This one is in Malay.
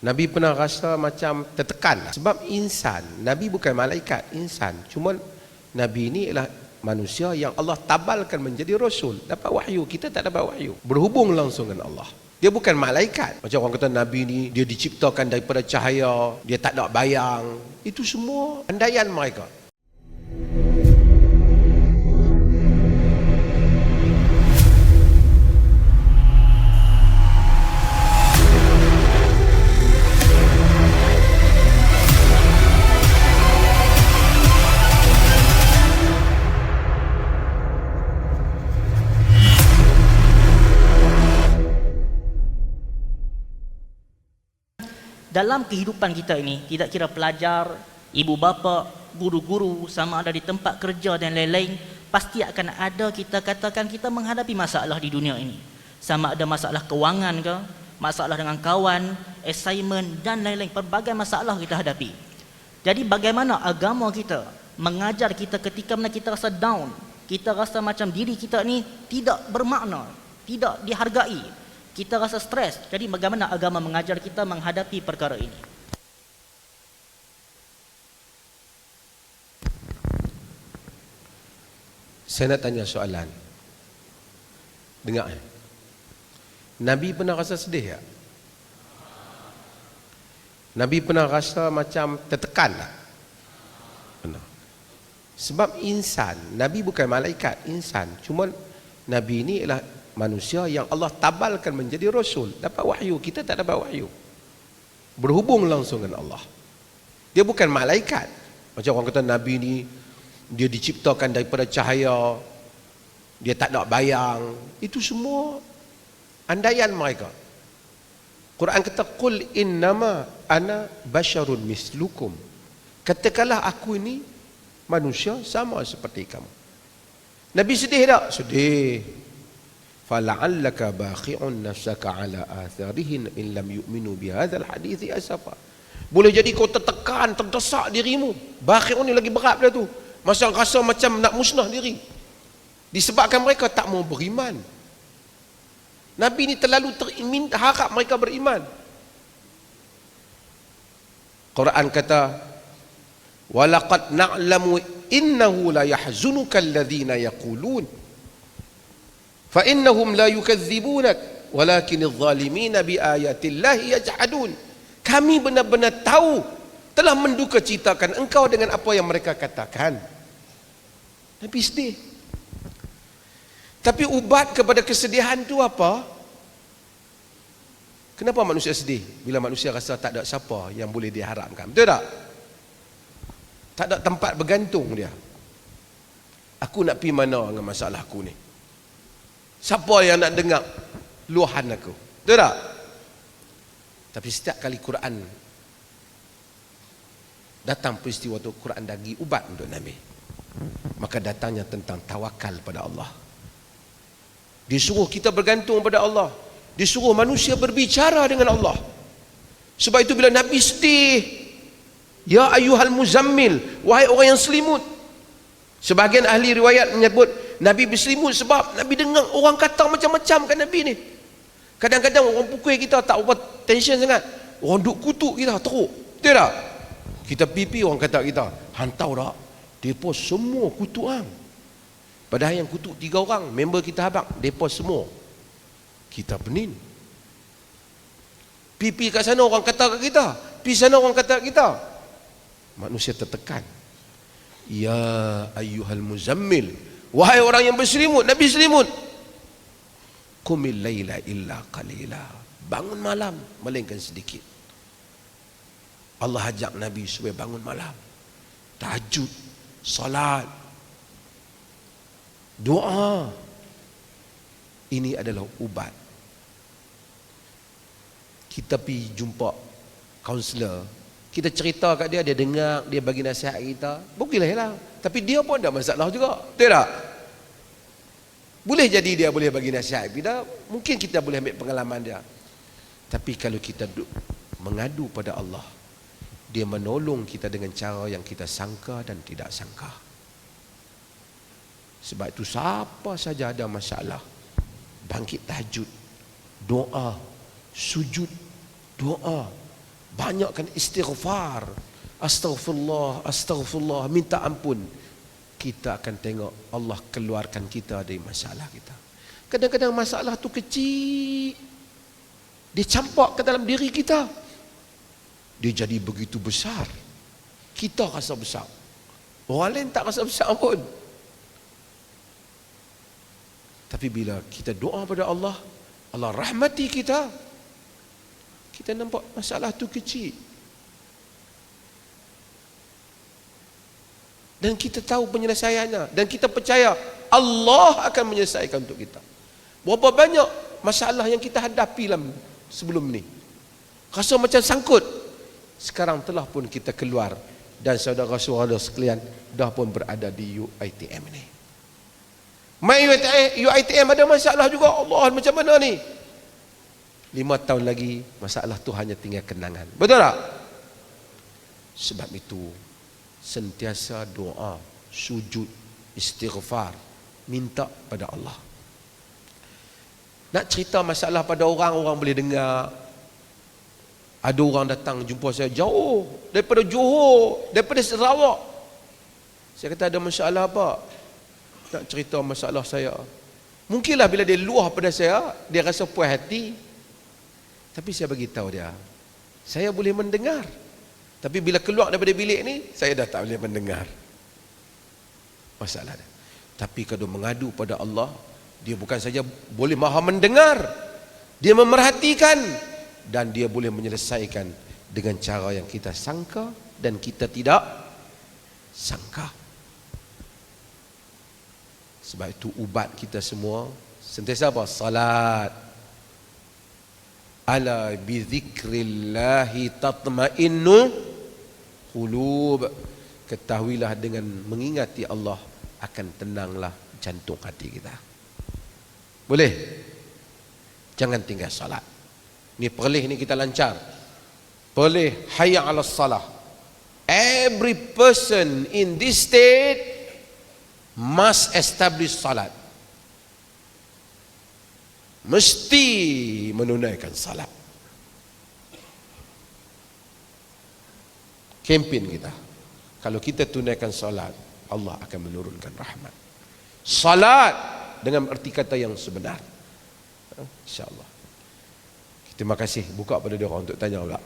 Nabi pernah rasa macam tertekan lah. Sebab insan, Nabi bukan malaikat, insan. Cuma Nabi ni ialah manusia yang Allah tabalkan menjadi rasul, dapat wahyu. Kita tak dapat wahyu, berhubung langsung dengan Allah. Dia bukan malaikat. Macam orang kata Nabi ni dia diciptakan daripada cahaya, dia tak ada bayang. Itu semua andaian mereka. Dalam kehidupan kita ini, tidak kira pelajar, ibu bapa, guru-guru, sama ada di tempat kerja dan lain-lain, pasti akan ada kita katakan kita menghadapi masalah di dunia ini. Sama ada masalah kewangan ke, masalah dengan kawan, assignment dan lain-lain, pelbagai masalah kita hadapi. Jadi bagaimana agama kita mengajar kita ketika mana kita rasa down, kita rasa macam diri kita ni tidak bermakna, tidak dihargai, kita rasa stres. Jadi bagaimana agama mengajar kita menghadapi perkara ini? Saya nak tanya soalan. Dengar. Nabi pernah rasa sedih tak? Nabi pernah rasa macam tertekan tak? Pernah. Sebab insan, Nabi bukan malaikat, insan. Cuma Nabi ni ialah manusia yang Allah tabalkan menjadi rasul, dapat wahyu. Kita tak dapat wahyu, berhubung langsung dengan Allah. Dia bukan malaikat. Macam orang kata Nabi ni dia diciptakan daripada cahaya, dia tak ada bayang. Itu semua andaian mereka. Quran kata qul innama ana basyarun mislukum, katakanlah aku ini manusia sama seperti kamu. Nabi sedih tak? Sedih. Fala'allaka bakhi'un nafsaka ala atharihin in lam yu'minu bihadzal hadithi asafa. Boleh jadi kau tertekan, terdesak dirimu. Bakhi'un ni lagi berat pada tu. Masa rasa macam nak musnah diri, disebabkan mereka tak mau beriman. Nabi ni terlalu harap mereka beriman. Quran kata walaqad na'lamu innahu la yahzunuka alladhina yaqulun فَإِنَّهُمْ لَا يُكَذِّبُونَكَ وَلَكِنِ الظَّالِمِينَ بِآيَاتِ اللَّهِ يَجْحَدُونَ. Kami benar-benar tahu, telah menduka citakan engkau dengan apa yang mereka katakan. Nabi sedih. Tapi ubat kepada kesedihan itu apa? Kenapa manusia sedih? Bila manusia rasa tak ada siapa yang boleh diharapkan. Betul tak? Tak ada tempat bergantung dia. Aku nak pergi mana dengan masalah aku ni? Siapa yang nak dengar luahan aku? Betul tak? Tapi setiap kali Quran datang peristiwa tu, Quran bagi ubat untuk Nabi. Maka datangnya tentang tawakal pada Allah. Disuruh kita bergantung pada Allah. Disuruh manusia berbicara dengan Allah. Sebab itu bila Nabi sedih, ya ayyuhal muzammil, wahai orang yang selimut. Sebahagian ahli riwayat menyebut Nabi berselimut sebab Nabi dengar orang kata macam-macam kan Nabi ni. Kadang-kadang orang pukul kita tak apa tension sangat, orang duk kutuk kita teruk. Betul tak? Kita pipi orang kata kita, hantau tak? Depa semua kutuk hang. Padahal yang kutuk 3 orang, member kita habaq, depa semua kita penin. Pipi kat sana orang kata kat kita, pi sana orang kata kat kita. Manusia tertekan. Ya ayyuhal muzammil, wahai orang yang berselimut. Nabi selimut. Qumil laila illa qalila, bangun malam melainkan sedikit. Allah ajak Nabi supaya bangun malam, tahajud, salat, doa. Ini adalah ubat. Kita pergi jumpa kaunselor, kita cerita kat dia, dia dengar, dia bagi nasihat kita, bolehlah. Tapi dia pun ada masalah juga. Betul tak? Boleh jadi dia boleh bagi nasihat kita, mungkin kita boleh ambil pengalaman dia. Tapi kalau kita mengadu pada Allah, dia menolong kita dengan cara yang kita sangka dan tidak sangka. Sebab itu siapa saja ada masalah, bangkit tahajud, doa, sujud, doa, Banyakkan istighfar. Astaghfirullah, astaghfirullah, minta ampun. Kita akan tengok Allah keluarkan kita dari masalah kita. Kadang-kadang masalah tu kecil, dia campak ke dalam diri kita, dia jadi begitu besar. Kita rasa besar, orang lain tak rasa besar pun. Tapi bila kita doa pada Allah, Allah rahmati kita, kita nampak masalah tu kecil. Dan kita tahu penyelesaiannya, dan kita percaya Allah akan menyelesaikan untuk kita. Berapa banyak masalah yang kita hadapi sebelum ni, rasa macam sangkut, sekarang telah pun kita keluar, dan saudara-saudara sekalian dah pun berada di UiTM ini. Main UiTM ada masalah juga, Allah macam mana ni? 5 tahun lagi masalah tu hanya tinggal kenangan. Betul tak? Sebab itu sentiasa doa, sujud, istighfar, minta pada Allah. Nak cerita masalah pada orang, orang boleh dengar. Ada orang datang jumpa saya jauh daripada Johor, daripada Sarawak. Saya kata, ada masalah apa? Nak cerita masalah saya. Mungkinlah bila dia luah pada saya, dia rasa puas hati. Tapi saya bagi tahu dia, saya boleh mendengar. Tapi bila keluar daripada bilik ni, saya dah tak boleh mendengar masalah dia. Tapi kalau mengadu pada Allah, dia bukan saja boleh maha mendengar, dia memerhatikan, dan dia boleh menyelesaikan dengan cara yang kita sangka dan kita tidak sangka. Sebab itu ubat kita semua sentiasa apa? Salat. Ala bizikrillahi tatma'innu qulub. Ketahuilah dengan mengingati Allah akan tenanglah jantung hati kita. Boleh? Jangan tinggal salat. Ni perlih ni kita lancar. Perlih hayya 'alas salah. Every person in this state must establish salat. Mesti menunaikan salat. Kempen kita. Kalau kita tunaikan salat, Allah akan menurunkan rahmat. Salat dengan erti kata yang sebenar. InsyaAllah. Terima kasih. Buka pada dia orang untuk tanya pula.